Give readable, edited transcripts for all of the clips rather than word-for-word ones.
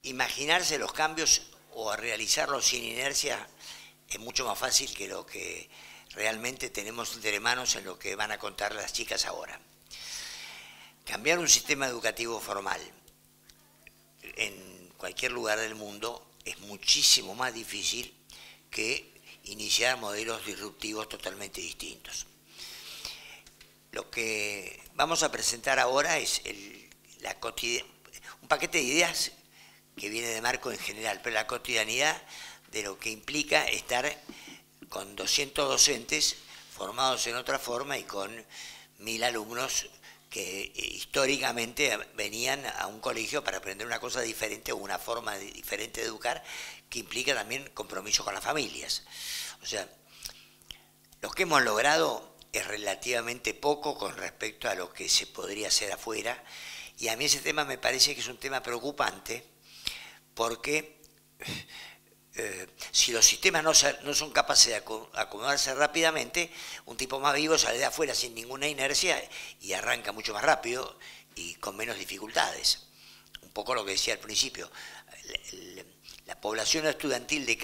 imaginarse los cambios o realizarlos sin inercia es mucho más fácil que lo que realmente tenemos entre manos en lo que van a contar las chicas ahora. Cambiar un sistema educativo formal en cualquier lugar del mundo es muchísimo más difícil que iniciar modelos disruptivos totalmente distintos. Lo que vamos a presentar ahora es un paquete de ideas que viene de Marco en general, pero la cotidianidad de lo que implica estar con 200 docentes formados en otra forma y con 1000 alumnos que históricamente venían a un colegio para aprender una cosa diferente o una forma diferente de educar, que implica también compromiso con las familias. O sea, lo que hemos logrado es relativamente poco con respecto a lo que se podría hacer afuera, y a mí ese tema me parece que es un tema preocupante, porque si los sistemas no son capaces de acomodarse rápidamente, un tipo más vivo sale de afuera sin ninguna inercia y arranca mucho más rápido y con menos dificultades. Un poco lo que decía al principio, la población estudiantil de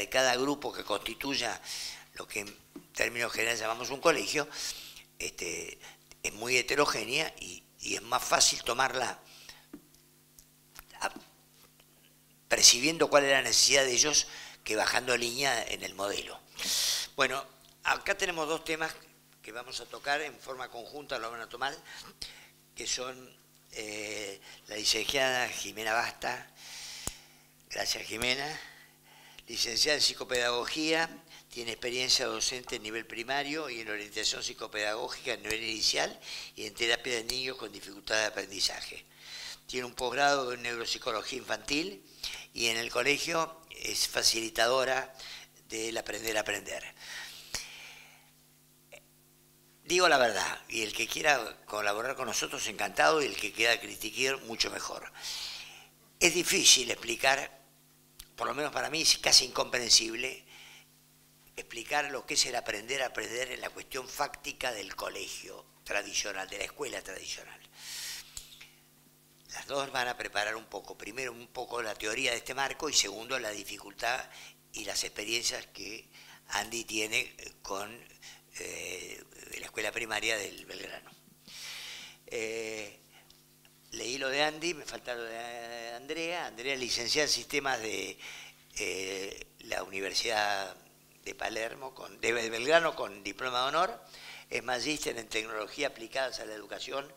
cada grupo que constituya lo que en términos generales llamamos un colegio, es muy heterogénea y es más fácil tomarla percibiendo cuál es la necesidad de ellos que bajando línea en el modelo. Bueno, acá tenemos dos temas que vamos a tocar en forma conjunta, lo van a tomar, que son la licenciada Jimena Basta, gracias Jimena, licenciada en psicopedagogía, tiene experiencia docente en nivel primario y en orientación psicopedagógica en nivel inicial y en terapia de niños con dificultades de aprendizaje. Tiene un posgrado en neuropsicología infantil y en el colegio es facilitadora del aprender a aprender. Digo la verdad, y el que quiera colaborar con nosotros, encantado, y el que quiera criticar, mucho mejor. Es difícil explicar, por lo menos para mí es casi incomprensible, explicar lo que es el aprender a aprender en la cuestión fáctica del colegio tradicional, de la escuela tradicional. Las dos van a preparar un poco, primero un poco la teoría de este marco y segundo la dificultad y las experiencias que Andy tiene con la escuela primaria del Belgrano. Leí lo de Andy, me falta lo de Andrea. Andrea es licenciada en sistemas de la Universidad de Palermo, de Belgrano, con diploma de honor. Es magíster en tecnología aplicadas a la educación,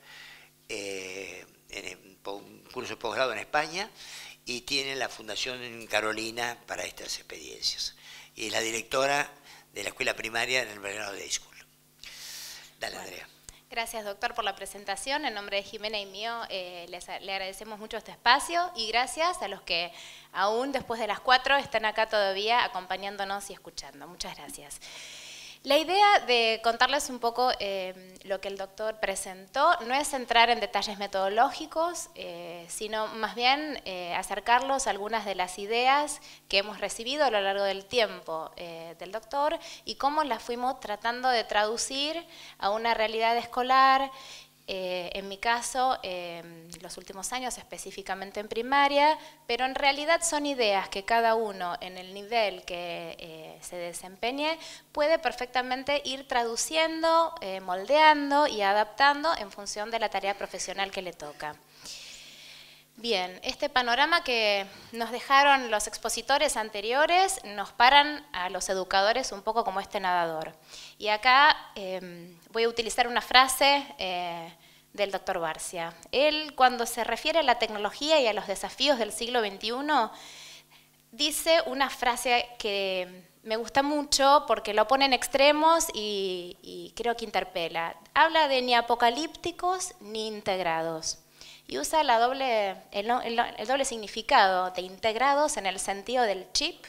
en un curso de posgrado en España, y tiene la Fundación Carolina para estas experiencias. Y es la directora de la escuela primaria en el Belgrano Day School. Dale, bueno, Andrea. Gracias, doctor, por la presentación. En nombre de Jimena y mío, le agradecemos mucho este espacio y gracias a los que aún después de las 4 están acá todavía acompañándonos y escuchando. Muchas gracias. La idea de contarles un poco lo que el doctor presentó no es entrar en detalles metodológicos, sino más bien acercarlos a algunas de las ideas que hemos recibido a lo largo del tiempo del doctor y cómo las fuimos tratando de traducir a una realidad escolar. En mi caso, los últimos años, específicamente en primaria, pero en realidad son ideas que cada uno en el nivel que se desempeñe puede perfectamente ir traduciendo, moldeando y adaptando en función de la tarea profesional que le toca. Bien, este panorama que nos dejaron los expositores anteriores nos paran a los educadores un poco como este nadador. Y acá voy a utilizar una frase del doctor Barcia. Él, cuando se refiere a la tecnología y a los desafíos del siglo XXI, dice una frase que me gusta mucho porque lo pone en extremos y creo que interpela. Habla de ni apocalípticos ni integrados. Y usa el doble significado de integrados en el sentido del chip,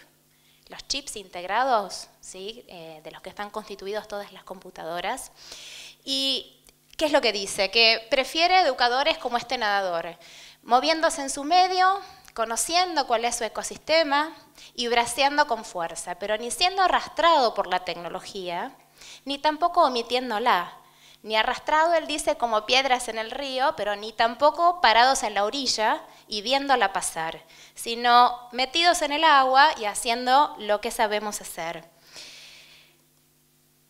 los chips integrados, ¿sí? De los que están constituidos todas las computadoras. ¿Y qué es lo que dice? Que prefiere educadores como este nadador, moviéndose en su medio, conociendo cuál es su ecosistema y braceando con fuerza, pero ni siendo arrastrado por la tecnología, ni tampoco omitiéndola. Ni arrastrado, él dice, como piedras en el río, pero ni tampoco parados en la orilla y viéndola pasar, sino metidos en el agua y haciendo lo que sabemos hacer.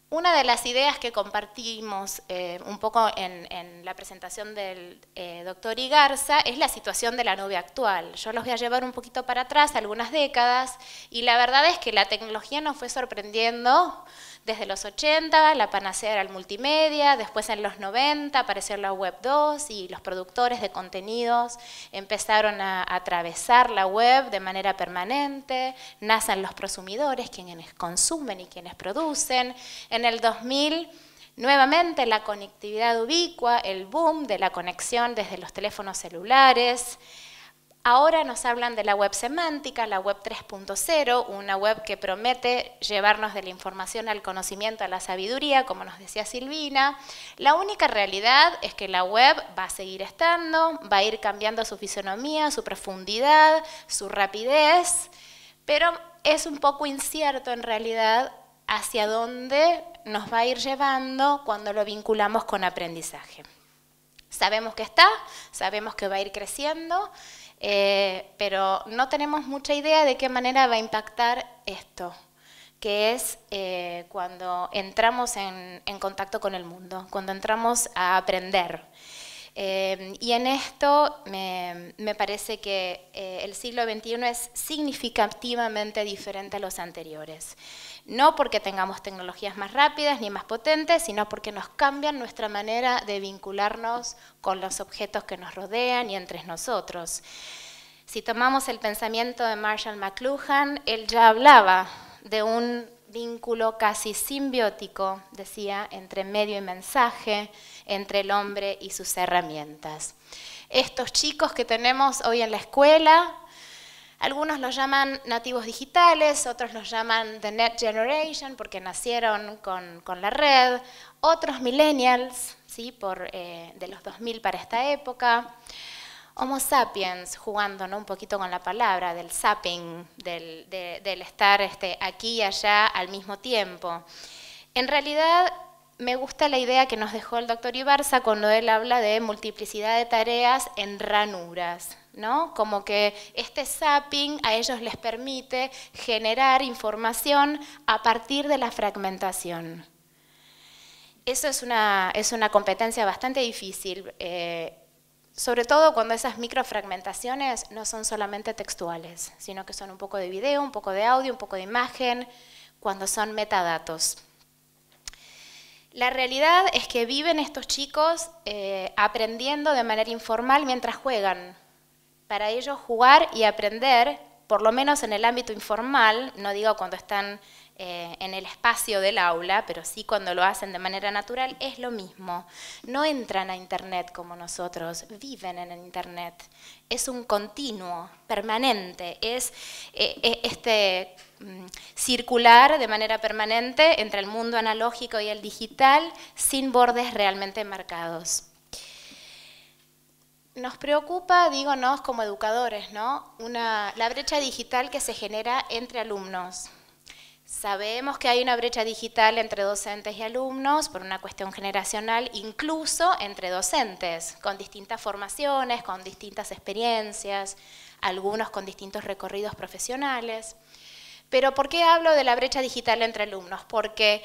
Una de las ideas que compartimos un poco en la presentación del doctor Igarza es la situación de la nube actual. Yo los voy a llevar un poquito para atrás, algunas décadas, y la verdad es que la tecnología nos fue sorprendiendo desde los 80, la panacea era el multimedia, después en los 90 apareció la Web 2 y los productores de contenidos empezaron a atravesar la web de manera permanente, nacen los prosumidores, quienes consumen y quienes producen. En el 2000, nuevamente la conectividad ubicua, el boom de la conexión desde los teléfonos celulares. Ahora nos hablan de la web semántica, la web 3.0, una web que promete llevarnos de la información al conocimiento, a la sabiduría, como nos decía Silvina. La única realidad es que la web va a seguir estando, va a ir cambiando su fisonomía, su profundidad, su rapidez, pero es un poco incierto en realidad hacia dónde nos va a ir llevando cuando lo vinculamos con aprendizaje. Sabemos que está, sabemos que va a ir creciendo, pero no tenemos mucha idea de qué manera va a impactar esto, que es cuando entramos en contacto con el mundo, cuando entramos a aprender. Y en esto me parece que el siglo XXI es significativamente diferente a los anteriores. No porque tengamos tecnologías más rápidas ni más potentes, sino porque nos cambian nuestra manera de vincularnos con los objetos que nos rodean y entre nosotros. Si tomamos el pensamiento de Marshall McLuhan, él ya hablaba de un vínculo casi simbiótico, decía, entre medio y mensaje, entre el hombre y sus herramientas. Estos chicos que tenemos hoy en la escuela, algunos los llaman nativos digitales, otros los llaman The Net Generation porque nacieron con la red, otros millennials, ¿sí? De los 2000 para esta época. Homo sapiens, jugando, ¿no? Un poquito con la palabra, del zapping, del estar aquí y allá al mismo tiempo. En realidad, me gusta la idea que nos dejó el doctor Ibarza cuando él habla de multiplicidad de tareas en ranuras, ¿no? Como que este zapping a ellos les permite generar información a partir de la fragmentación. Eso es una competencia bastante difícil, sobre todo cuando esas microfragmentaciones no son solamente textuales, sino que son un poco de video, un poco de audio, un poco de imagen, cuando son metadatos. La realidad es que viven estos chicos aprendiendo de manera informal mientras juegan. Para ellos jugar y aprender, por lo menos en el ámbito informal, no digo cuando están en el espacio del aula, pero sí cuando lo hacen de manera natural, es lo mismo. No entran a Internet como nosotros, viven en el Internet. Es un continuo, permanente, es circular de manera permanente entre el mundo analógico y el digital, sin bordes realmente marcados. Nos preocupa, dígonos como educadores, ¿no? La brecha digital que se genera entre alumnos. Sabemos que hay una brecha digital entre docentes y alumnos por una cuestión generacional, incluso entre docentes, con distintas formaciones, con distintas experiencias, algunos con distintos recorridos profesionales. Pero ¿por qué hablo de la brecha digital entre alumnos? Porque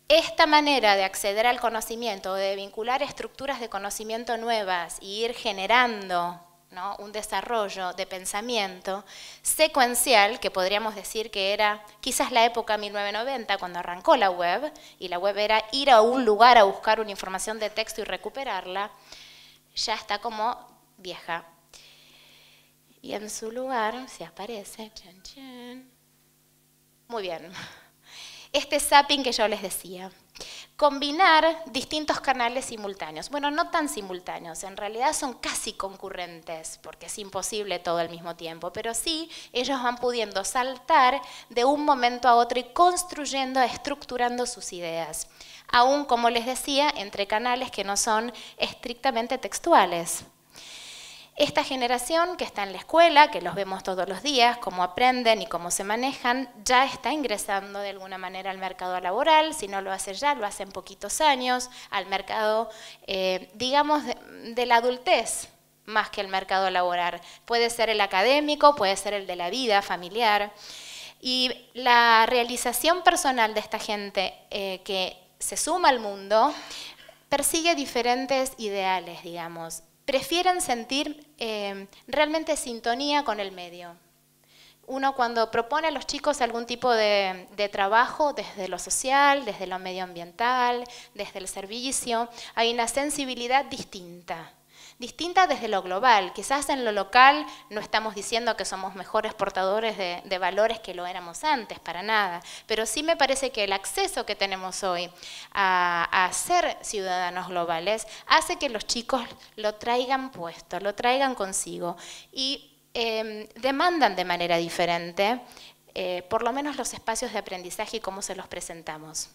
esta manera de acceder al conocimiento, de vincular estructuras de conocimiento nuevas y ir generando, ¿no? Un desarrollo de pensamiento secuencial, que podríamos decir que era quizás la época 1990 cuando arrancó la web, y la web era ir a un lugar a buscar una información de texto y recuperarla, ya está como vieja. Y en su lugar se aparece, chan, chan. Muy bien, este zapping que yo les decía. Combinar distintos canales simultáneos. Bueno, no tan simultáneos, en realidad son casi concurrentes, porque es imposible todo al mismo tiempo, pero sí ellos van pudiendo saltar de un momento a otro y construyendo, estructurando sus ideas. Aún, como les decía, entre canales que no son estrictamente textuales. Esta generación que está en la escuela, que los vemos todos los días, cómo aprenden y cómo se manejan, ya está ingresando de alguna manera al mercado laboral, si no lo hace ya, lo hace en poquitos años, al mercado, digamos, de la adultez, más que el mercado laboral. Puede ser el académico, puede ser el de la vida familiar. Y la realización personal de esta gente que se suma al mundo persigue diferentes ideales, digamos. Prefieren sentir realmente sintonía con el medio. Uno cuando propone a los chicos algún tipo de trabajo desde lo social, desde lo medioambiental, desde el servicio, hay una sensibilidad distinta. Distinta desde lo global. Quizás en lo local no estamos diciendo que somos mejores portadores de valores que lo éramos antes, para nada. Pero sí me parece que el acceso que tenemos hoy a ser ciudadanos globales hace que los chicos lo traigan puesto, lo traigan consigo. Y demandan de manera diferente, por lo menos los espacios de aprendizaje y cómo se los presentamos.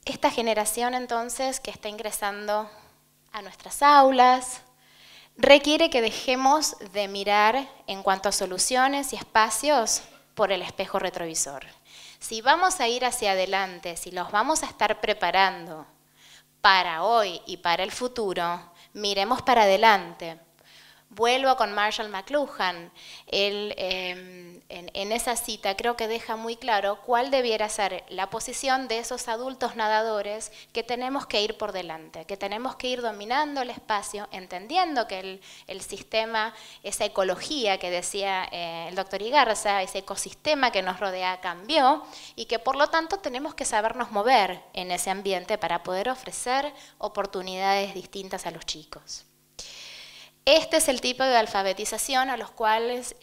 Esta generación entonces que está ingresando a nuestras aulas requiere que dejemos de mirar en cuanto a soluciones y espacios por el espejo retrovisor. Si vamos a ir hacia adelante, si los vamos a estar preparando para hoy y para el futuro, miremos para adelante. Vuelvo con Marshall McLuhan. Él, en esa cita creo que deja muy claro cuál debiera ser la posición de esos adultos nadadores que tenemos que ir por delante, que tenemos que ir dominando el espacio, entendiendo que el sistema, esa ecología que decía el doctor Igarza, ese ecosistema que nos rodea cambió y que por lo tanto tenemos que sabernos mover en ese ambiente para poder ofrecer oportunidades distintas a los chicos. Este es el tipo de alfabetización a los cuales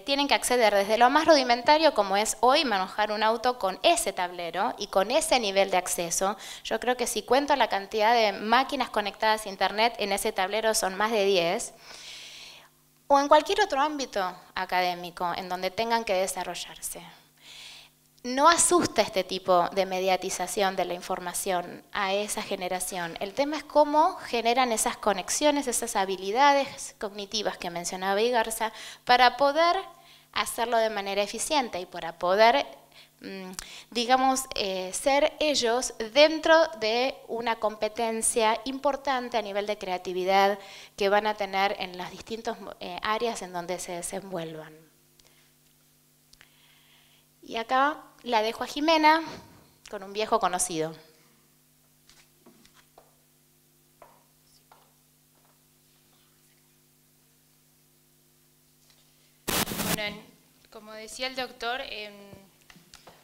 tienen que acceder desde lo más rudimentario, como es hoy manejar un auto con ese tablero y con ese nivel de acceso. Yo creo que si cuento la cantidad de máquinas conectadas a Internet en ese tablero son más de 10, o en cualquier otro ámbito académico en donde tengan que desarrollarse. No asusta este tipo de mediatización de la información a esa generación. El tema es cómo generan esas conexiones, esas habilidades cognitivas que mencionaba Igarza, para poder hacerlo de manera eficiente y para poder, digamos, ser ellos dentro de una competencia importante a nivel de creatividad que van a tener en las distintas áreas en donde se desenvuelvan. Y acá la dejo a Jimena con un viejo conocido. Bueno, como decía el doctor,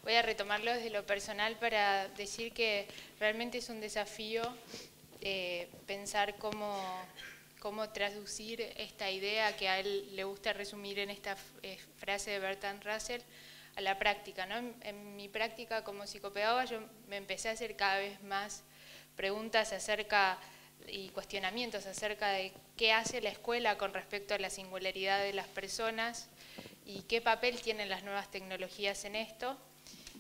voy a retomarlo desde lo personal para decir que realmente es un desafío pensar cómo traducir esta idea que a él le gusta resumir en esta frase de Bertrand Russell a la práctica, ¿no? En mi práctica como psicopedagoga yo me empecé a hacer cada vez más preguntas y cuestionamientos acerca de qué hace la escuela con respecto a la singularidad de las personas y qué papel tienen las nuevas tecnologías en esto.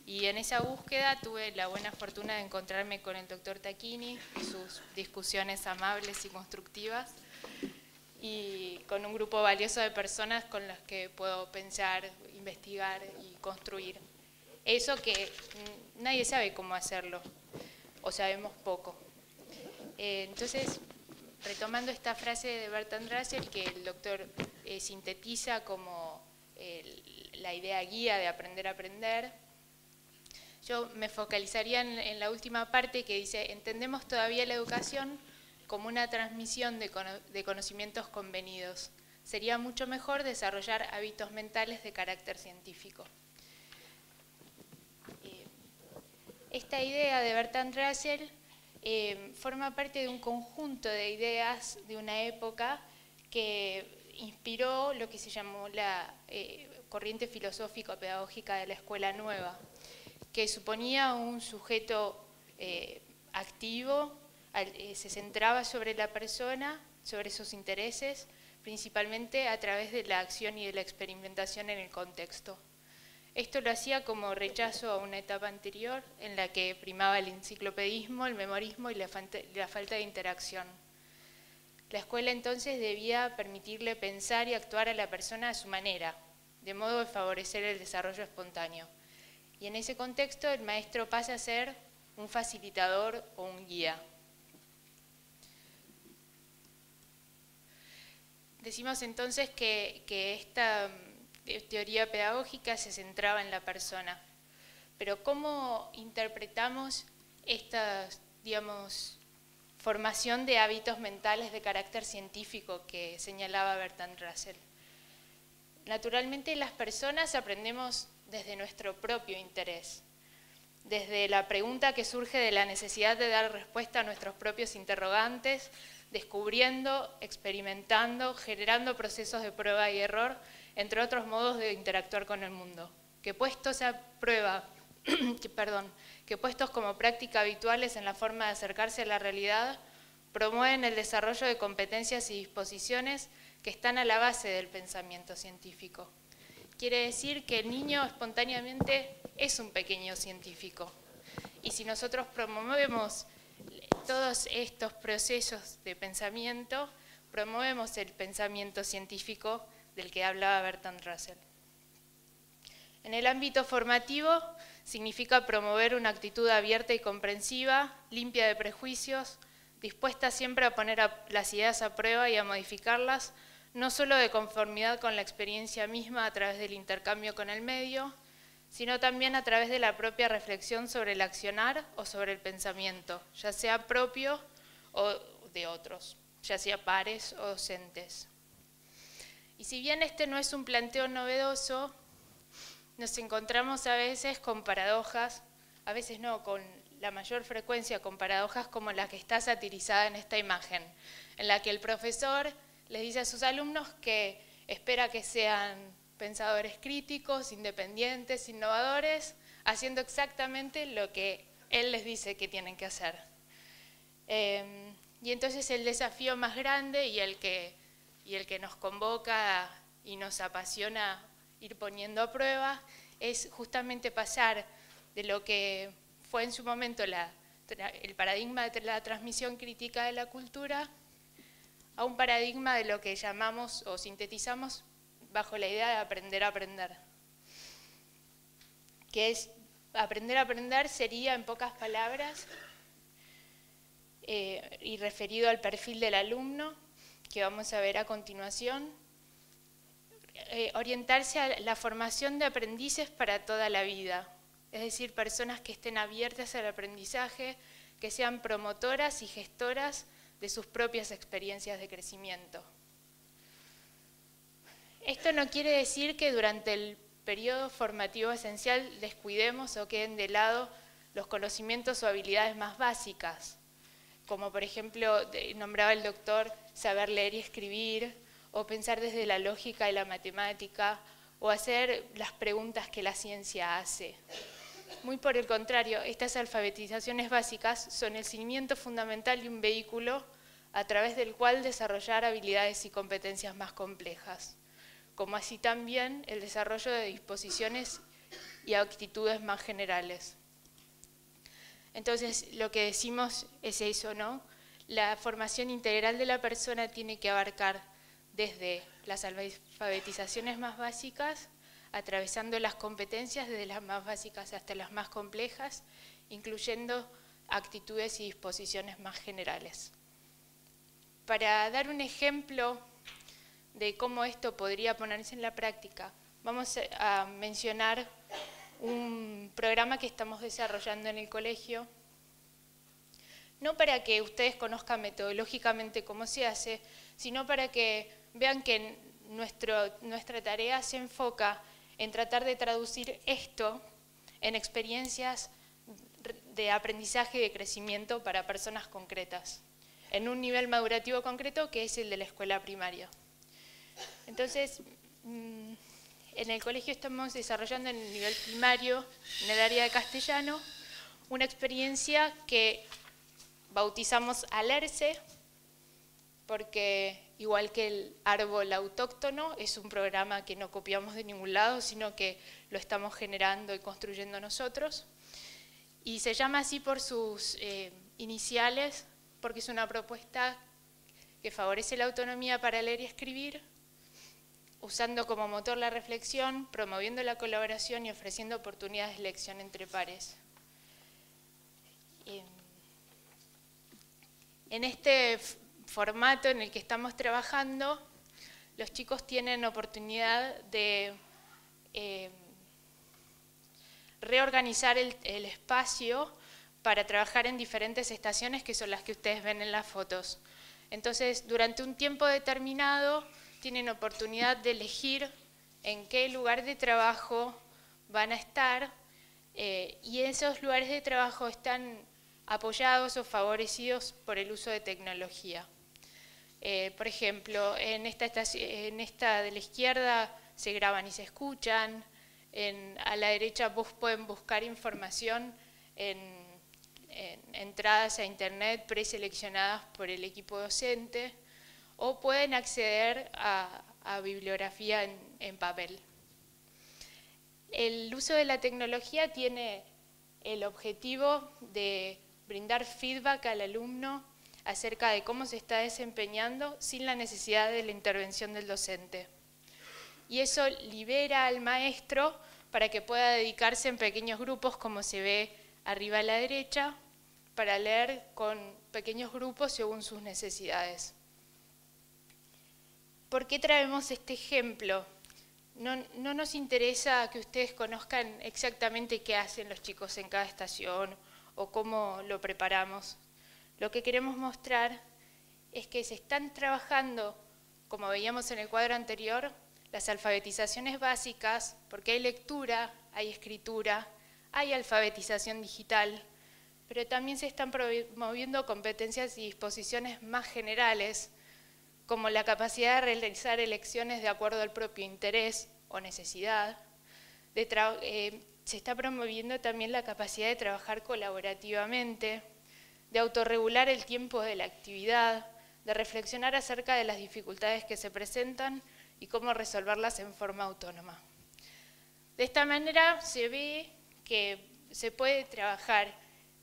Y en esa búsqueda tuve la buena fortuna de encontrarme con el doctor Tacchini y sus discusiones amables y constructivas, y con un grupo valioso de personas con las que puedo pensar, investigar y construir. Eso que nadie sabe cómo hacerlo, o sabemos poco. Entonces, retomando esta frase de Bertrand Russell, que el doctor sintetiza como la idea guía de aprender a aprender, yo me focalizaría en la última parte que dice: entendemos todavía la educación como una transmisión de conocimientos convenidos. Sería mucho mejor desarrollar hábitos mentales de carácter científico. Esta idea de Bertrand Russell forma parte de un conjunto de ideas de una época que inspiró lo que se llamó la corriente filosófico-pedagógica de la Escuela Nueva, que suponía un sujeto activo, se centraba sobre la persona, sobre sus intereses, principalmente a través de la acción y de la experimentación en el contexto. Esto lo hacía como rechazo a una etapa anterior en la que primaba el enciclopedismo, el memorismo y la falta de interacción. La escuela entonces debía permitirle pensar y actuar a la persona a su manera, de modo de favorecer el desarrollo espontáneo. Y en ese contexto el maestro pasa a ser un facilitador o un guía. Decimos entonces que esta teoría pedagógica se centraba en la persona. Pero ¿cómo interpretamos esta, digamos, formación de hábitos mentales de carácter científico que señalaba Bertrand Russell? Naturalmente las personas aprendemos desde nuestro propio interés, desde la pregunta que surge de la necesidad de dar respuesta a nuestros propios interrogantes, descubriendo, experimentando, generando procesos de prueba y error, entre otros modos de interactuar con el mundo. Que puestos a prueba, que puestos como práctica habituales en la forma de acercarse a la realidad, promueven el desarrollo de competencias y disposiciones que están a la base del pensamiento científico. Quiere decir que el niño espontáneamente es un pequeño científico. Y si nosotros promovemos todos estos procesos de pensamiento, promovemos el pensamiento científico del que hablaba Bertrand Russell. En el ámbito formativo significa promover una actitud abierta y comprensiva, limpia de prejuicios, dispuesta siempre a poner las ideas a prueba y a modificarlas, no solo de conformidad con la experiencia misma a través del intercambio con el medio, sino también a través de la propia reflexión sobre el accionar o sobre el pensamiento, ya sea propio o de otros, ya sea pares o docentes. Y si bien este no es un planteo novedoso, nos encontramos a veces con paradojas, a veces no, con la mayor frecuencia con paradojas como la que está satirizada en esta imagen, en la que el profesor les dice a sus alumnos que espera que sean pensadores críticos, independientes, innovadores, haciendo exactamente lo que él les dice que tienen que hacer. Y entonces el desafío más grande y el que nos convoca y nos apasiona ir poniendo a prueba es justamente pasar de lo que fue en su momento el paradigma de la transmisión crítica de la cultura a un paradigma de lo que llamamos o sintetizamos bajo la idea de aprender a aprender. Que es, aprender a aprender sería, en pocas palabras, y referido al perfil del alumno, que vamos a ver a continuación, orientarse a la formación de aprendices para toda la vida, es decir, personas que estén abiertas al aprendizaje, que sean promotoras y gestoras de sus propias experiencias de crecimiento. Esto no quiere decir que durante el periodo formativo esencial descuidemos o queden de lado los conocimientos o habilidades más básicas, como por ejemplo nombraba el doctor saber leer y escribir, o pensar desde la lógica y la matemática, o hacer las preguntas que la ciencia hace. Muy por el contrario, estas alfabetizaciones básicas son el cimiento fundamental de un vehículo a través del cual desarrollar habilidades y competencias más complejas, como así también el desarrollo de disposiciones y actitudes más generales. Entonces, lo que decimos es eso, ¿no? La formación integral de la persona tiene que abarcar desde las alfabetizaciones más básicas, atravesando las competencias desde las más básicas hasta las más complejas, incluyendo actitudes y disposiciones más generales. Para dar un ejemplo de cómo esto podría ponerse en la práctica, vamos a mencionar un programa que estamos desarrollando en el colegio, no para que ustedes conozcan metodológicamente cómo se hace, sino para que vean que nuestra tarea se enfoca en tratar de traducir esto en experiencias de aprendizaje y de crecimiento para personas concretas, en un nivel madurativo concreto que es el de la escuela primaria. Entonces, en el colegio estamos desarrollando en el nivel primario, en el área de castellano, una experiencia que bautizamos Alerce, porque igual que el árbol autóctono, es un programa que no copiamos de ningún lado, sino que lo estamos generando y construyendo nosotros. Y se llama así por sus iniciales, porque es una propuesta que favorece la autonomía para leer y escribir, usando como motor la reflexión, promoviendo la colaboración y ofreciendo oportunidades de elección entre pares. En este formato en el que estamos trabajando, los chicos tienen oportunidad de reorganizar el espacio para trabajar en diferentes estaciones que son las que ustedes ven en las fotos. Entonces, durante un tiempo determinado, tienen oportunidad de elegir en qué lugar de trabajo van a estar y esos lugares de trabajo están apoyados o favorecidos por el uso de tecnología. Por ejemplo, en esta de la izquierda se graban y se escuchan, a la derecha pueden buscar información en entradas a internet preseleccionadas por el equipo docente o pueden acceder a bibliografía en papel. El uso de la tecnología tiene el objetivo de brindar feedback al alumno acerca de cómo se está desempeñando sin la necesidad de la intervención del docente. Y eso libera al maestro para que pueda dedicarse en pequeños grupos, como se ve arriba a la derecha, para leer con pequeños grupos según sus necesidades. ¿Por qué traemos este ejemplo? No nos interesa que ustedes conozcan exactamente qué hacen los chicos en cada estación o cómo lo preparamos. Lo que queremos mostrar es que se están trabajando, como veíamos en el cuadro anterior, las alfabetizaciones básicas, porque hay lectura, hay escritura, hay alfabetización digital, pero también se están promoviendo competencias y disposiciones más generales, como la capacidad de realizar elecciones de acuerdo al propio interés o necesidad. Se está promoviendo también la capacidad de trabajar colaborativamente, de autorregular el tiempo de la actividad, de reflexionar acerca de las dificultades que se presentan y cómo resolverlas en forma autónoma. De esta manera se ve que se puede trabajar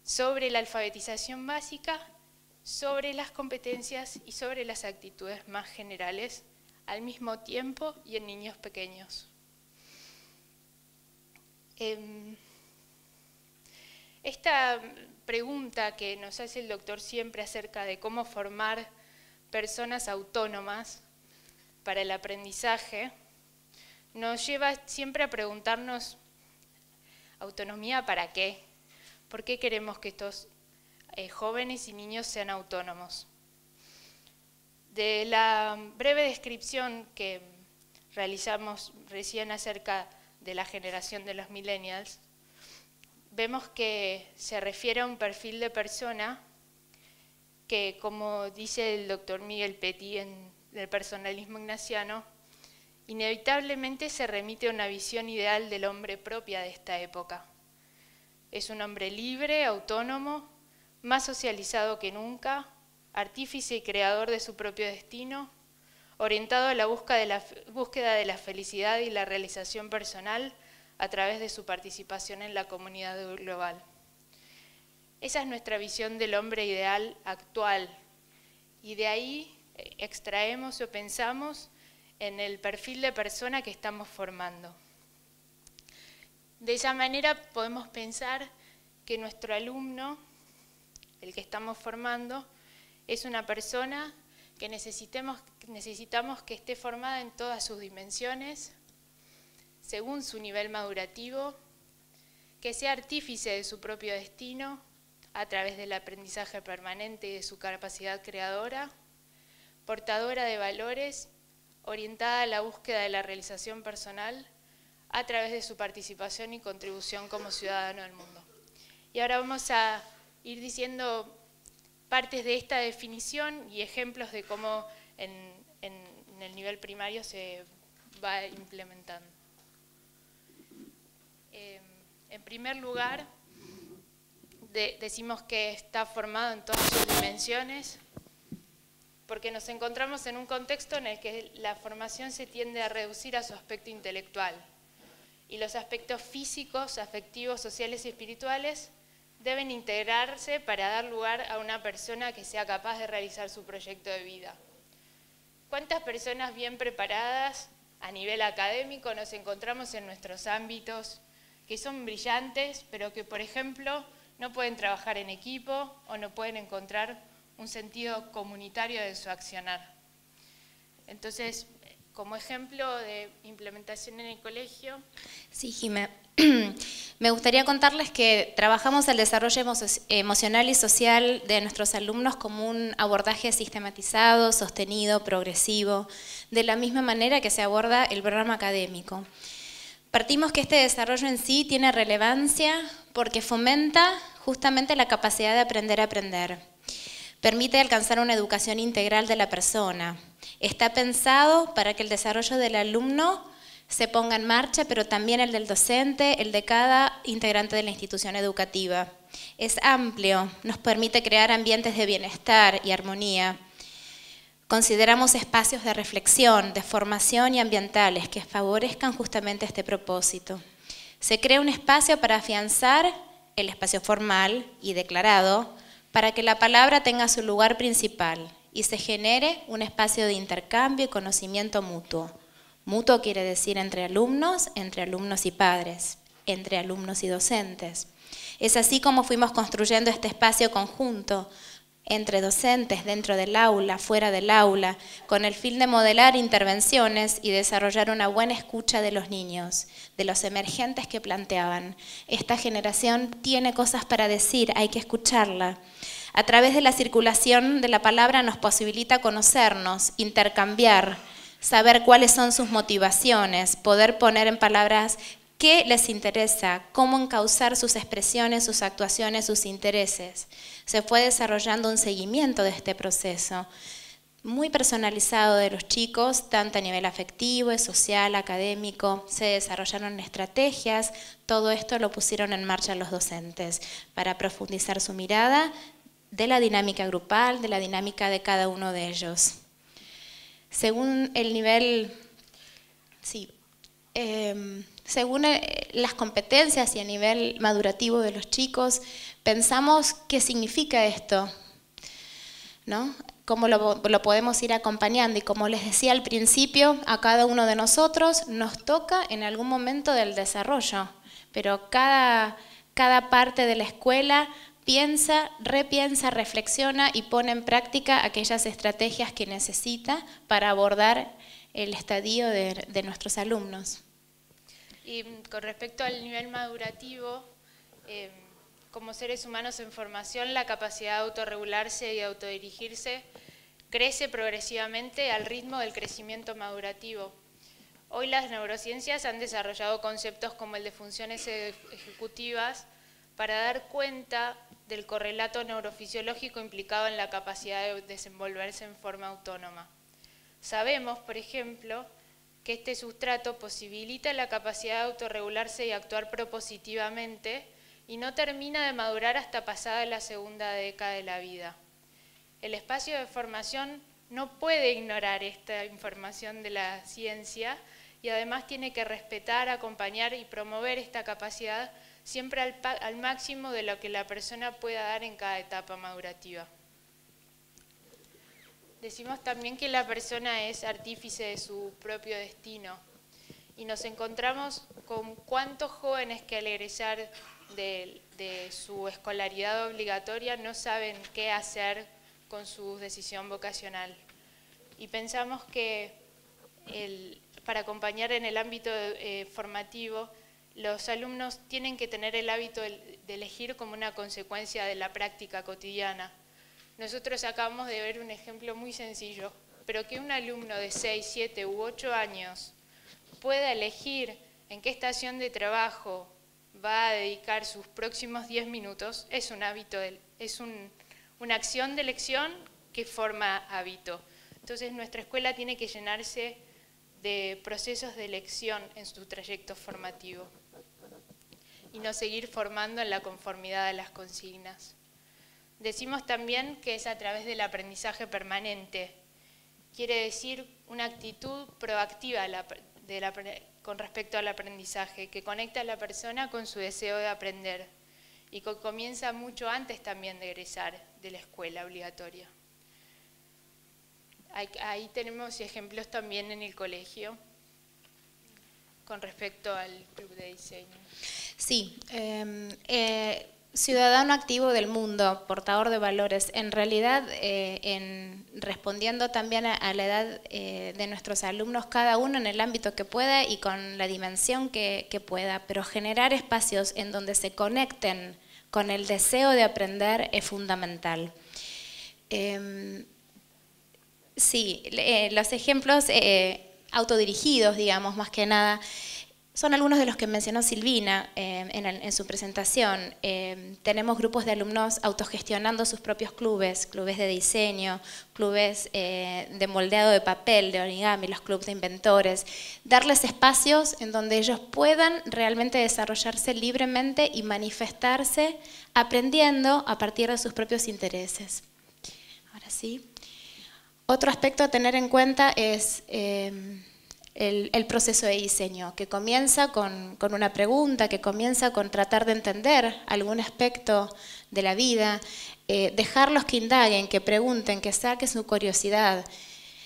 sobre la alfabetización básica, sobre las competencias y sobre las actitudes más generales al mismo tiempo y en niños pequeños. Esta pregunta que nos hace el doctor siempre acerca de cómo formar personas autónomas para el aprendizaje, nos lleva siempre a preguntarnos, ¿autonomía para qué? ¿Por qué queremos que estos jóvenes y niños sean autónomos? De la breve descripción que realizamos recién acerca de la generación de los millennials, vemos que se refiere a un perfil de persona que, como dice el doctor Miguel Petit en el personalismo ignaciano, inevitablemente se remite a una visión ideal del hombre propia de esta época. Es un hombre libre, autónomo, más socializado que nunca, artífice y creador de su propio destino, orientado a la búsqueda de la felicidad y la realización personal a través de su participación en la comunidad global. Esa es nuestra visión del hombre ideal actual, y de ahí extraemos o pensamos en el perfil de persona que estamos formando. De esa manera podemos pensar que nuestro alumno, el que estamos formando, es una persona que necesitamos que esté formada en todas sus dimensiones, según su nivel madurativo, que sea artífice de su propio destino a través del aprendizaje permanente y de su capacidad creadora, portadora de valores, orientada a la búsqueda de la realización personal a través de su participación y contribución como ciudadano del mundo. Y ahora vamos a ir diciendo partes de esta definición y ejemplos de cómo en el nivel primario se va implementando. En primer lugar, decimos que está formado en todas sus dimensiones, porque nos encontramos en un contexto en el que la formación se tiende a reducir a su aspecto intelectual, y los aspectos físicos, afectivos, sociales y espirituales deben integrarse para dar lugar a una persona que sea capaz de realizar su proyecto de vida. ¿Cuántas personas bien preparadas a nivel académico nos encontramos en nuestros ámbitos que son brillantes, pero que, por ejemplo, no pueden trabajar en equipo o no pueden encontrar un sentido comunitario de su accionar? Entonces, como ejemplo de implementación en el colegio. Sí, Jimé. Me gustaría contarles que trabajamos el desarrollo emocional y social de nuestros alumnos como un abordaje sistematizado, sostenido, progresivo, de la misma manera que se aborda el programa académico. Partimos que este desarrollo en sí tiene relevancia porque fomenta justamente la capacidad de aprender a aprender. Permite alcanzar una educación integral de la persona. Está pensado para que el desarrollo del alumno se ponga en marcha, pero también el del docente, el de cada integrante de la institución educativa. Es amplio, nos permite crear ambientes de bienestar y armonía. Consideramos espacios de reflexión, de formación y ambientales que favorezcan justamente este propósito. Se crea un espacio para afianzar el espacio formal y declarado, para que la palabra tenga su lugar principal y se genere un espacio de intercambio y conocimiento mutuo. Mutuo quiere decir entre alumnos y padres, entre alumnos y docentes. Es así como fuimos construyendo este espacio conjunto entre docentes, dentro del aula, fuera del aula, con el fin de modelar intervenciones y desarrollar una buena escucha de los niños, de los emergentes que planteaban. Esta generación tiene cosas para decir, hay que escucharla. A través de la circulación de la palabra nos posibilita conocernos, intercambiar, saber cuáles son sus motivaciones, poder poner en palabras qué les interesa, cómo encauzar sus expresiones, sus actuaciones, sus intereses. Se fue desarrollando un seguimiento de este proceso, muy personalizado de los chicos, tanto a nivel afectivo, social, académico. Se desarrollaron estrategias, todo esto lo pusieron en marcha los docentes para profundizar su mirada de la dinámica grupal, de la dinámica de cada uno de ellos. Según el nivel, según las competencias y el nivel madurativo de los chicos, pensamos qué significa esto, ¿no? Cómo lo podemos ir acompañando. Y como les decía al principio, a cada uno de nosotros nos toca en algún momento del desarrollo, pero cada parte de la escuela piensa, repiensa, reflexiona y pone en práctica aquellas estrategias que necesita para abordar el estadio de nuestros alumnos. Y con respecto al nivel madurativo, como seres humanos en formación, la capacidad de autorregularse y autodirigirse crece progresivamente al ritmo del crecimiento madurativo. Hoy las neurociencias han desarrollado conceptos como el de funciones ejecutivas para dar cuenta del correlato neurofisiológico implicado en la capacidad de desenvolverse en forma autónoma. Sabemos, por ejemplo, que este sustrato posibilita la capacidad de autorregularse y actuar propositivamente y no termina de madurar hasta pasada la segunda década de la vida. El espacio de formación no puede ignorar esta información de la ciencia y además tiene que respetar, acompañar y promover esta capacidad siempre al máximo de lo que la persona pueda dar en cada etapa madurativa. Decimos también que la persona es artífice de su propio destino y nos encontramos con cuántos jóvenes que al egresar de su escolaridad obligatoria no saben qué hacer con su decisión vocacional. Y pensamos que para acompañar en el ámbito formativo, los alumnos tienen que tener el hábito de elegir como una consecuencia de la práctica cotidiana. Nosotros acabamos de ver un ejemplo muy sencillo, pero que un alumno de 6, 7 u 8 años pueda elegir en qué estación de trabajo va a dedicar sus próximos 10 minutos, es un hábito, es una acción de elección que forma hábito. Entonces nuestra escuela tiene que llenarse de procesos de elección en su trayecto formativo y no seguir formando en la conformidad de las consignas. Decimos también que es a través del aprendizaje permanente, quiere decir una actitud proactiva con respecto al aprendizaje, que conecta a la persona con su deseo de aprender y que comienza mucho antes también de egresar de la escuela obligatoria. Ahí tenemos ejemplos también en el colegio con respecto al club de diseño. Sí, ciudadano activo del mundo, portador de valores, en realidad respondiendo también a la edad de nuestros alumnos, cada uno en el ámbito que pueda y con la dimensión que pueda, pero generar espacios en donde se conecten con el deseo de aprender es fundamental. Sí, los ejemplos autodirigidos, digamos, más que nada, son algunos de los que mencionó Silvina en su presentación. Tenemos grupos de alumnos autogestionando sus propios clubes, clubes de diseño, clubes de moldeado de papel, de origami, los clubes de inventores. Darles espacios en donde ellos puedan realmente desarrollarse libremente y manifestarse aprendiendo a partir de sus propios intereses. Ahora sí. Otro aspecto a tener en cuenta es el proceso de diseño, que comienza con una pregunta, que comienza con tratar de entender algún aspecto de la vida, dejarlos que indaguen, que pregunten, que saquen su curiosidad.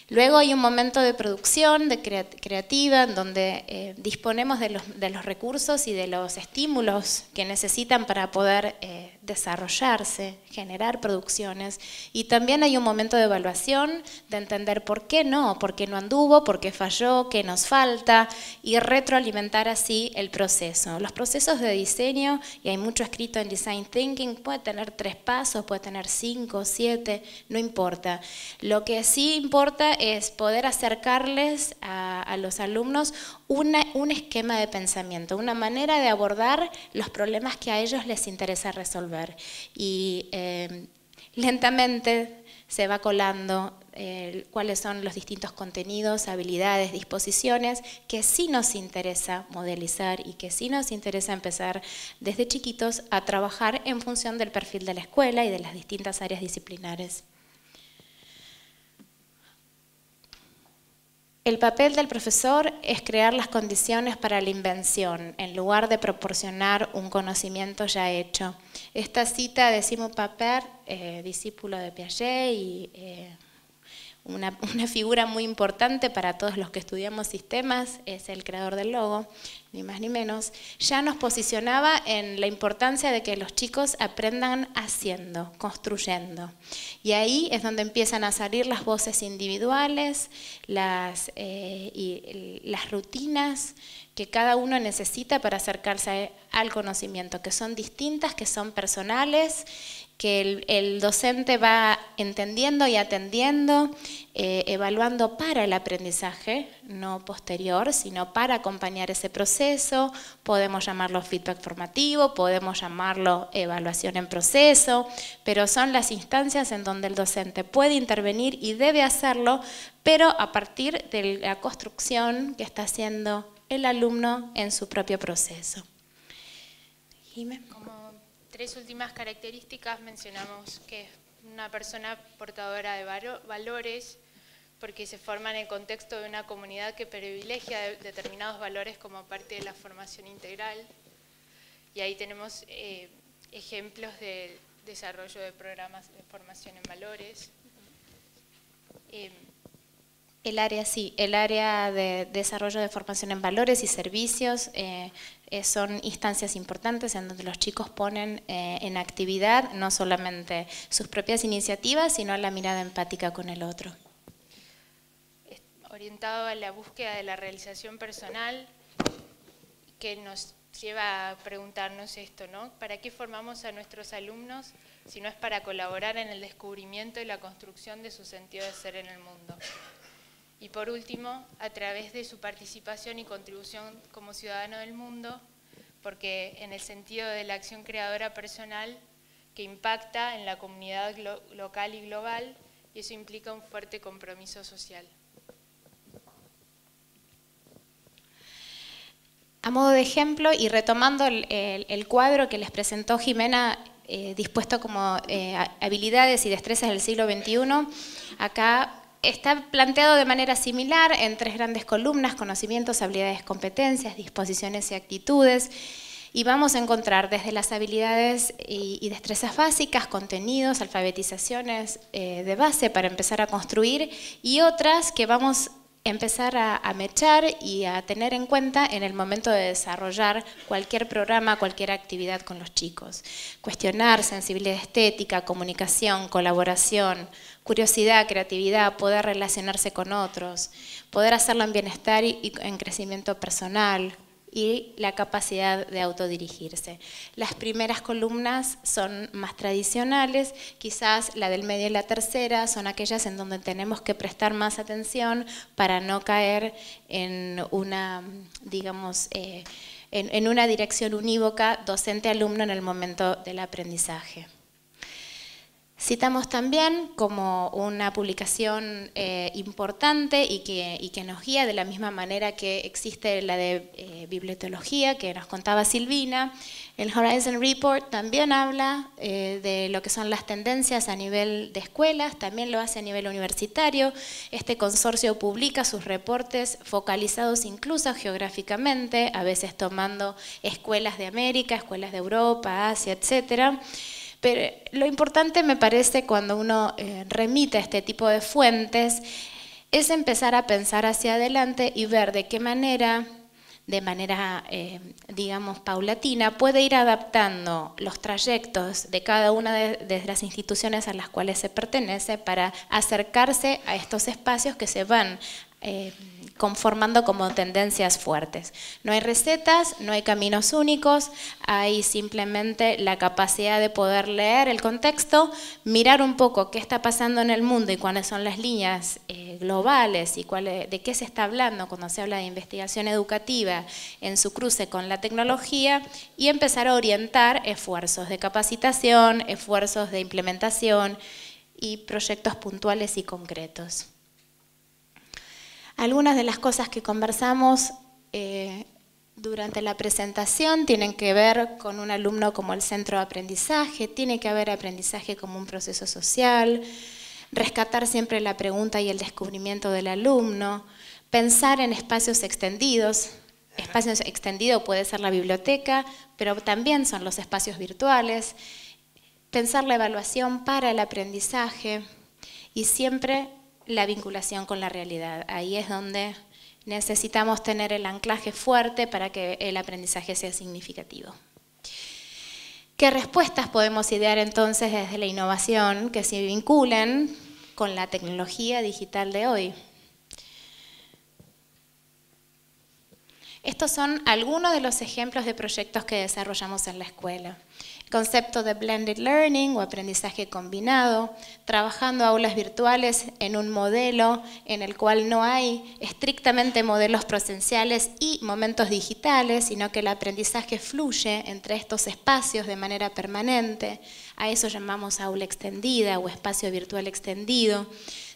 Luego hay un momento de producción, de creativa, en donde disponemos de los recursos y de los estímulos que necesitan para poder desarrollarse, generar producciones. Y también hay un momento de evaluación, de entender por qué no anduvo, por qué falló, qué nos falta, y retroalimentar así el proceso. Los procesos de diseño, y hay mucho escrito en Design Thinking, puede tener 3 pasos, puede tener 5, 7, no importa. Lo que sí importa es poder acercarles a los alumnos un esquema de pensamiento, una manera de abordar los problemas que a ellos les interesa resolver. Y lentamente se va colando cuáles son los distintos contenidos, habilidades, disposiciones que sí nos interesa modelizar y que sí nos interesa empezar desde chiquitos a trabajar en función del perfil de la escuela y de las distintas áreas disciplinares. El papel del profesor es crear las condiciones para la invención, en lugar de proporcionar un conocimiento ya hecho. Esta cita de Simon Papert, discípulo de Piaget y una figura muy importante para todos los que estudiamos sistemas, es el creador del logo, ni más ni menos, ya nos posicionaba en la importancia de que los chicos aprendan haciendo, construyendo. Y ahí es donde empiezan a salir las voces individuales, las rutinas que cada uno necesita para acercarse al conocimiento, que son distintas, que son personales, que el docente va entendiendo y atendiendo, evaluando para el aprendizaje, no posterior, sino para acompañar ese proceso. Podemos llamarlo feedback formativo, podemos llamarlo evaluación en proceso, pero son las instancias en donde el docente puede intervenir y debe hacerlo, pero a partir de la construcción que está haciendo el alumno en su propio proceso. Jimé. Como 3 últimas características mencionamos que es una persona portadora de valores, porque se forma en el contexto de una comunidad que privilegia determinados valores como parte de la formación integral. Y ahí tenemos ejemplos de desarrollo de programas de formación en valores. El área de desarrollo de formación en valores y servicios son instancias importantes en donde los chicos ponen en actividad no solamente sus propias iniciativas, sino la mirada empática con el otro. Orientado a la búsqueda de la realización personal, que nos lleva a preguntarnos esto, ¿no? ¿Para qué formamos a nuestros alumnos si no es para colaborar en el descubrimiento y la construcción de su sentido de ser en el mundo? Y por último, a través de su participación y contribución como ciudadano del mundo, porque en el sentido de la acción creadora personal que impacta en la comunidad local y global, y eso implica un fuerte compromiso social. A modo de ejemplo, y retomando el cuadro que les presentó Jimena, dispuesto como habilidades y destrezas del siglo XXI, acá está planteado de manera similar en 3 grandes columnas: conocimientos, habilidades, competencias, disposiciones y actitudes. Y vamos a encontrar desde las habilidades y destrezas básicas, contenidos, alfabetizaciones de base para empezar a construir, y otras que vamos empezar a mechar y a tener en cuenta en el momento de desarrollar cualquier programa, cualquier actividad con los chicos. Cuestionar sensibilidad estética, comunicación, colaboración, curiosidad, creatividad, poder relacionarse con otros, poder hacerlo en bienestar y en crecimiento personal, y la capacidad de autodirigirse. Las primeras columnas son más tradicionales, quizás la del medio y la tercera son aquellas en donde tenemos que prestar más atención para no caer en una, digamos, en una dirección unívoca docente-alumno en el momento del aprendizaje. Citamos también como una publicación importante y que nos guía de la misma manera que existe la de bibliotología que nos contaba Silvina. El Horizon Report también habla de lo que son las tendencias a nivel de escuelas, también lo hace a nivel universitario. Este consorcio publica sus reportes focalizados incluso geográficamente, a veces tomando escuelas de América, escuelas de Europa, Asia, etcétera. Pero lo importante me parece cuando uno remite a este tipo de fuentes es empezar a pensar hacia adelante y ver de qué manera, de manera digamos paulatina, puede ir adaptando los trayectos de cada una de las instituciones a las cuales se pertenece para acercarse a estos espacios que se van conformando como tendencias fuertes. No hay recetas, no hay caminos únicos, hay simplemente la capacidad de poder leer el contexto, mirar un poco qué está pasando en el mundo y cuáles son las líneas globales y de qué se está hablando cuando se habla de investigación educativa en su cruce con la tecnología y empezar a orientar esfuerzos de capacitación, esfuerzos de implementación y proyectos puntuales y concretos. Algunas de las cosas que conversamos durante la presentación tienen que ver con un alumno como el centro de aprendizaje, tiene que haber aprendizaje como un proceso social, rescatar siempre la pregunta y el descubrimiento del alumno, pensar en espacios extendidos. Espacio extendido puede ser la biblioteca, pero también son los espacios virtuales, pensar la evaluación para el aprendizaje y siempre la vinculación con la realidad. Ahí es donde necesitamos tener el anclaje fuerte para que el aprendizaje sea significativo. ¿Qué respuestas podemos idear entonces desde la innovación que se vinculen con la tecnología digital de hoy? Estos son algunos de los ejemplos de proyectos que desarrollamos en la escuela. Concepto de blended learning o aprendizaje combinado, trabajando aulas virtuales en un modelo en el cual no hay estrictamente modelos presenciales y momentos digitales, sino que el aprendizaje fluye entre estos espacios de manera permanente. A eso llamamos aula extendida o espacio virtual extendido,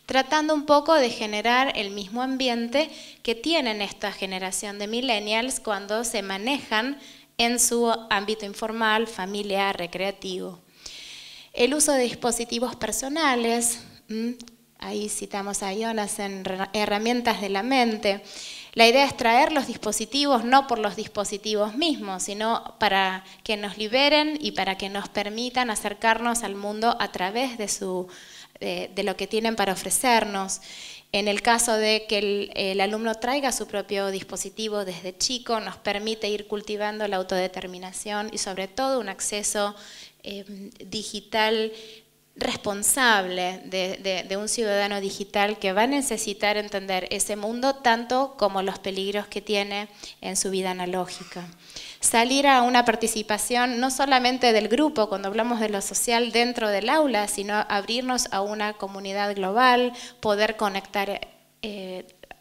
tratando un poco de generar el mismo ambiente que tienen esta generación de millennials cuando se manejan en su ámbito informal, familiar, recreativo. El uso de dispositivos personales, ahí citamos a Jonas en herramientas de la mente. La idea es traer los dispositivos no por los dispositivos mismos, sino para que nos liberen y para que nos permitan acercarnos al mundo a través de lo que tienen para ofrecernos. En el caso de que el alumno traiga su propio dispositivo desde chico, nos permite ir cultivando la autodeterminación y sobre todo un acceso digital responsable de un ciudadano digital que va a necesitar entender ese mundo tanto como los peligros que tiene en su vida analógica. Salir a una participación no solamente del grupo, cuando hablamos de lo social dentro del aula, sino abrirnos a una comunidad global, poder conectar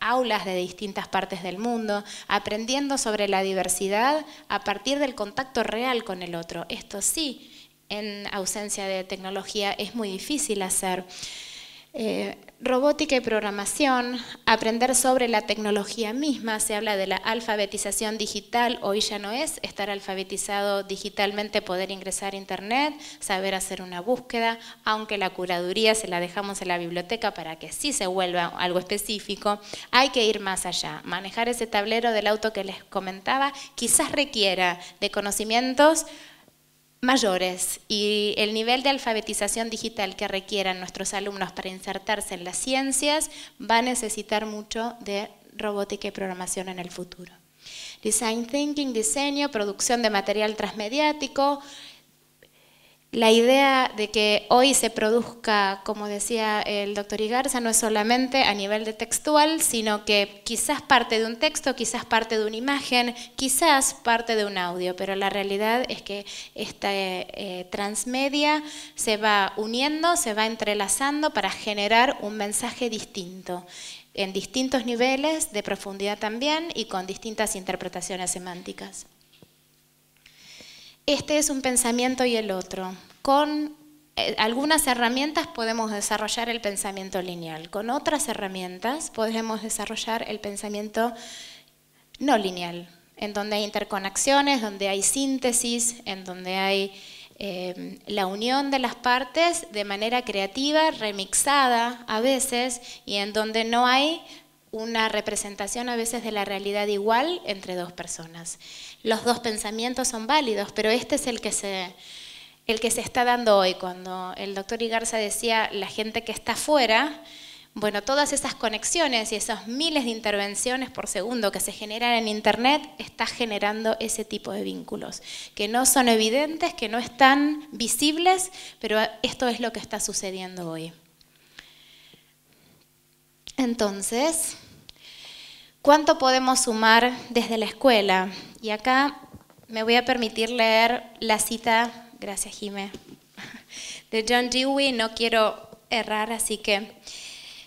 aulas de distintas partes del mundo, aprendiendo sobre la diversidad a partir del contacto real con el otro. Esto sí, en ausencia de tecnología es muy difícil hacer. Robótica y programación, aprender sobre la tecnología misma, se habla de la alfabetización digital, hoy ya no es estar alfabetizado digitalmente, poder ingresar a internet, saber hacer una búsqueda, aunque la curaduría se la dejamos en la biblioteca para que sí se vuelva algo específico, hay que ir más allá. Manejar ese tablero del auto que les comentaba quizás requiera de conocimientos mayores y el nivel de alfabetización digital que requieran nuestros alumnos para insertarse en las ciencias va a necesitar mucho de robótica y programación en el futuro. Design thinking, diseño, producción de material transmediático. La idea de que hoy se produzca, como decía el doctor Igarza, no es solamente a nivel de textual, sino que quizás parte de un texto, quizás parte de una imagen, quizás parte de un audio, pero la realidad es que esta transmedia se va uniendo, se va entrelazando para generar un mensaje distinto, en distintos niveles de profundidad también y con distintas interpretaciones semánticas. Este es un pensamiento y el otro. Con algunas herramientas podemos desarrollar el pensamiento lineal. Con otras herramientas podemos desarrollar el pensamiento no lineal, en donde hay interconexiones, donde hay síntesis, en donde hay la unión de las partes de manera creativa, remixada a veces, y en donde no hay una representación a veces de la realidad igual entre dos personas. Los dos pensamientos son válidos, pero este es el que se está dando hoy. Cuando el doctor Igarza decía la gente que está afuera, bueno, todas esas conexiones y esos miles de intervenciones por segundo que se generan en Internet está generando ese tipo de vínculos, que no son evidentes, que no están visibles, pero esto es lo que está sucediendo hoy. Entonces, ¿cuánto podemos sumar desde la escuela? Y acá me voy a permitir leer la cita, gracias Jimé, de John Dewey, no quiero errar, así que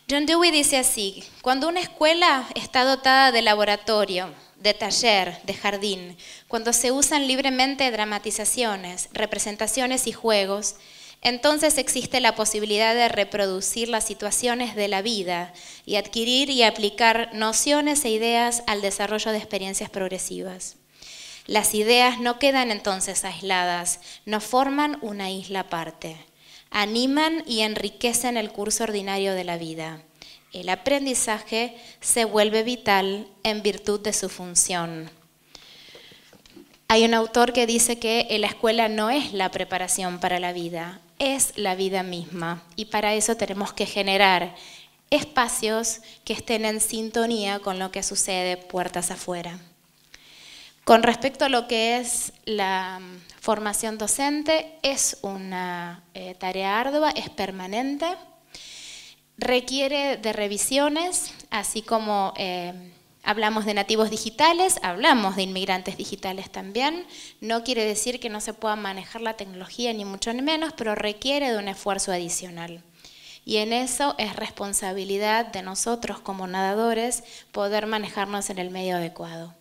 John Dewey dice así: cuando una escuela está dotada de laboratorio, de taller, de jardín, cuando se usan libremente dramatizaciones, representaciones y juegos, entonces existe la posibilidad de reproducir las situaciones de la vida y adquirir y aplicar nociones e ideas al desarrollo de experiencias progresivas. Las ideas no quedan entonces aisladas, no forman una isla aparte. Animan y enriquecen el curso ordinario de la vida. El aprendizaje se vuelve vital en virtud de su función. Hay un autor que dice que la escuela no es la preparación para la vida, es la vida misma. Y para eso tenemos que generar espacios que estén en sintonía con lo que sucede puertas afuera. Con respecto a lo que es la formación docente, es una tarea ardua, es permanente, requiere de revisiones, así como hablamos de nativos digitales, hablamos de inmigrantes digitales también. No quiere decir que no se pueda manejar la tecnología, ni mucho ni menos, pero requiere de un esfuerzo adicional. Y en eso es responsabilidad de nosotros como nadadores poder manejarnos en el medio adecuado.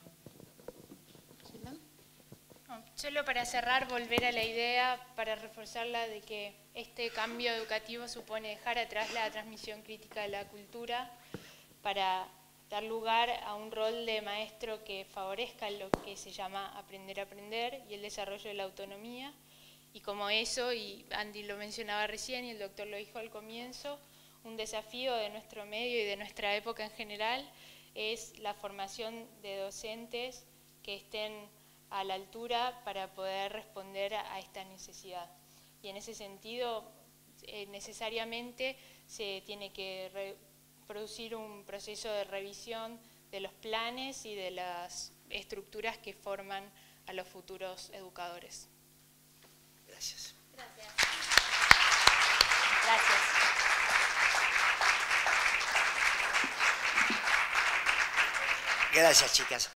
Solo para cerrar, volver a la idea, para reforzarla de que este cambio educativo supone dejar atrás la transmisión crítica de la cultura para dar lugar a un rol de maestro que favorezca lo que se llama aprender a aprender y el desarrollo de la autonomía. Y como eso, y Andy lo mencionaba recién y el doctor lo dijo al comienzo, un desafío de nuestro medio y de nuestra época en general es la formación de docentes que estén a la altura para poder responder a esta necesidad. Y en ese sentido, necesariamente se tiene que producir un proceso de revisión de los planes y de las estructuras que forman a los futuros educadores. Gracias. Gracias. Gracias. Gracias, chicas.